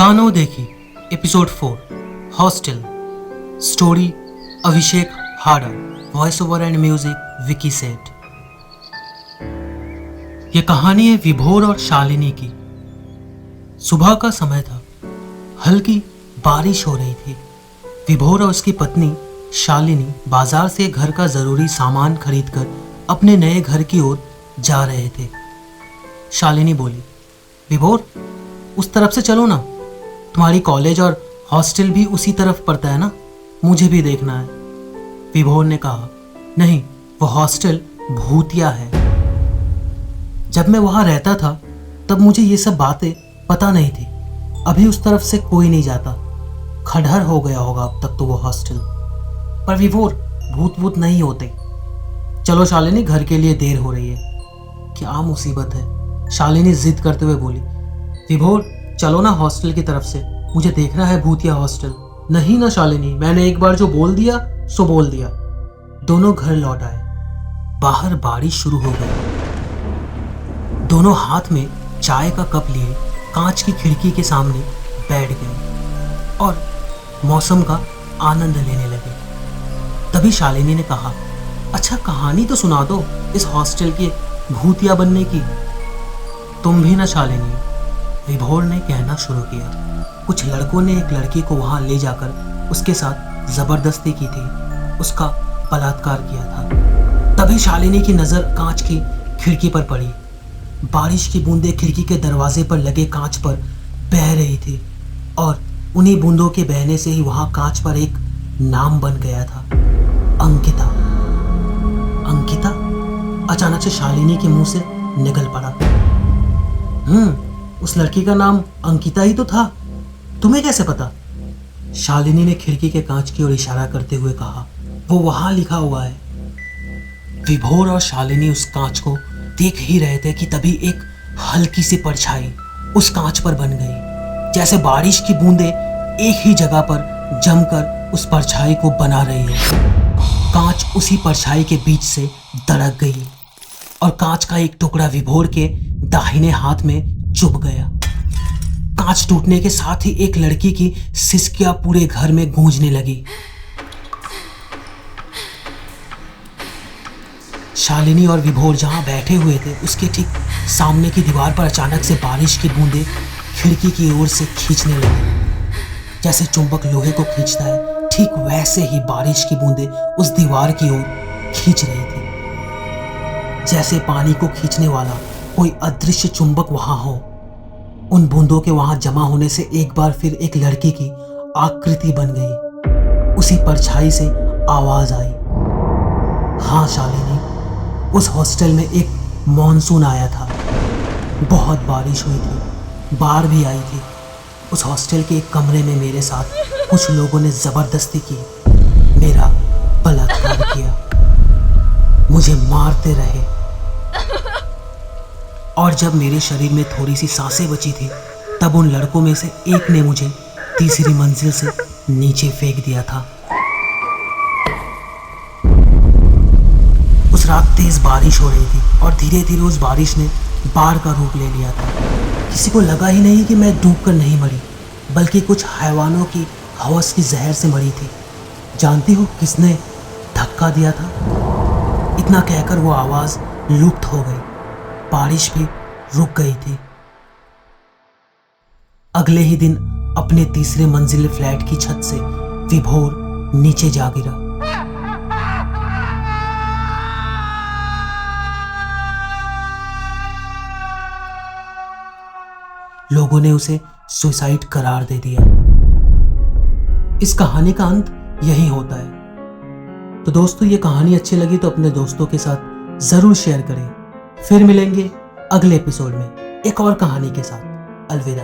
दानो देखी episode 4 hostel. Story Abhishek Hada, voice over and music Vicky सेठ। यह कहानी है विभोर और शालिनी की। सुबह का समय था, हल्की बारिश हो रही थी। विभोर और उसकी पत्नी शालिनी बाजार से घर का जरूरी सामान खरीदकर अपने नए घर की ओर जा रहे थे। शालिनी बोली, विभोर उस तरफ से चलो ना, तुम्हारी कॉलेज और हॉस्टल भी उसी तरफ पड़ता है ना, मुझे भी देखना है। विभोर ने कहा, नहीं, वो हॉस्टल भूतिया है। जब मैं वहां रहता था तब मुझे ये सब बातें पता नहीं थी। अभी उस तरफ से कोई नहीं जाता, खंडहर हो गया होगा अब तक तो वो हॉस्टल। पर विभोर, भूत नहीं होते। चलो शालिनी, घर के लिए देर हो रही है। क्या मुसीबत है, शालिनी जिद करते हुए बोली। विभोर चलो ना हॉस्टल की तरफ से, मुझे देखना है भूतिया हॉस्टल। नहीं ना शालिनी, मैंने एक बार जो बोल दिया सो बोल दिया। दोनों घर लौट आए। बाहर बारिश शुरू हो गई। दोनों हाथ में चाय का कप लिए कांच की खिड़की के सामने बैठ गए और मौसम का आनंद लेने लगे। तभी शालिनी ने कहा, अच्छा कहानी तो सुना दो इस हॉस्टल के भूतिया बनने की। तुम भी ना शालिनी, विभोर ने कहना शुरू किया। कुछ लड़कों ने एक लड़की को वहां ले जाकर उसके साथ जबरदस्ती की थी, उसका बलात्कार किया था। तभी शालिनी की नजर कांच की खिड़की पर पड़ी। बारिश की बूंदें खिड़की के दरवाजे पर लगे कांच पर बह रही थी और उन्हीं बूंदों के बहने से ही वहां कांच पर एक नाम बन गया था, अंकिता। अंकिता अचानक से शालिनी के मुंह से निकल पड़ा। उस लड़की का नाम अंकिता ही तो था, तुम्हें कैसे पता? शालिनी ने खिड़की के कांच की ओर इशारा करते हुए कहा, वो वहां लिखा हुआ है। विभोर और शालिनी उस कांच को देख ही रहे थे कि तभी एक हल्की सी परछाई उस कांच पर बन गई, जैसे बारिश की बूंदें एक ही जगह पर जमकर उस परछाई को बना रही है। कांच उसी परछाई के बीच से धड़क गई और कांच का एक टुकड़ा विभोर के दाहिने हाथ में चुभ गया। कांच टूटने के साथ ही एक लड़की की सिसकियां पूरे घर में गूंजने लगी। शालिनी और विभोर जहां बैठे हुए थे उसके ठीक सामने की दीवार पर अचानक से बारिश की बूंदें खिड़की की ओर से खींचने लगी। जैसे चुंबक लोहे को खींचता है, ठीक वैसे ही बारिश की बूंदें उस दीवार की ओर खींच रही थी, जैसे पानी को खींचने वाला कोई अदृश्य चुंबक वहां हो। उन बूंदों के वहां जमा होने से एक बार फिर एक लड़की की आकृति बन गई। उसी परछाई से आवाज आई, हाँ शालिनी, उस हॉस्टल में एक मॉनसून आया था। बहुत बारिश हुई थी, बाढ़ भी आई थी। उस हॉस्टल के एक कमरे में मेरे साथ कुछ लोगों ने जबरदस्ती की, मेरा बलात्कार किया, मुझे मारते रहे और जब मेरे शरीर में थोड़ी सी सांसें बची थी तब उन लड़कों में से एक ने मुझे तीसरी मंजिल से नीचे फेंक दिया था। उस रात तेज बारिश हो रही थी और धीरे धीरे उस बारिश ने बाढ़ का रूप ले लिया था। किसी को लगा ही नहीं कि मैं डूबकर नहीं मरी, बल्कि कुछ हैवानों की हवस की जहर से मरी थी। जानती हो किसने धक्का दिया था? इतना कहकर वो आवाज लुप्त हो गई। बारिश भी रुक गई थी। अगले ही दिन अपने तीसरे मंजिल फ्लैट की छत से विभोर नीचे जा गिरा। लोगों ने उसे सुसाइड करार दे दिया। इस कहानी का अंत यही होता है। तो दोस्तों, ये कहानी अच्छी लगी तो अपने दोस्तों के साथ जरूर शेयर करें। फिर मिलेंगे अगले एपिसोड में एक और कहानी के साथ। अलविदा।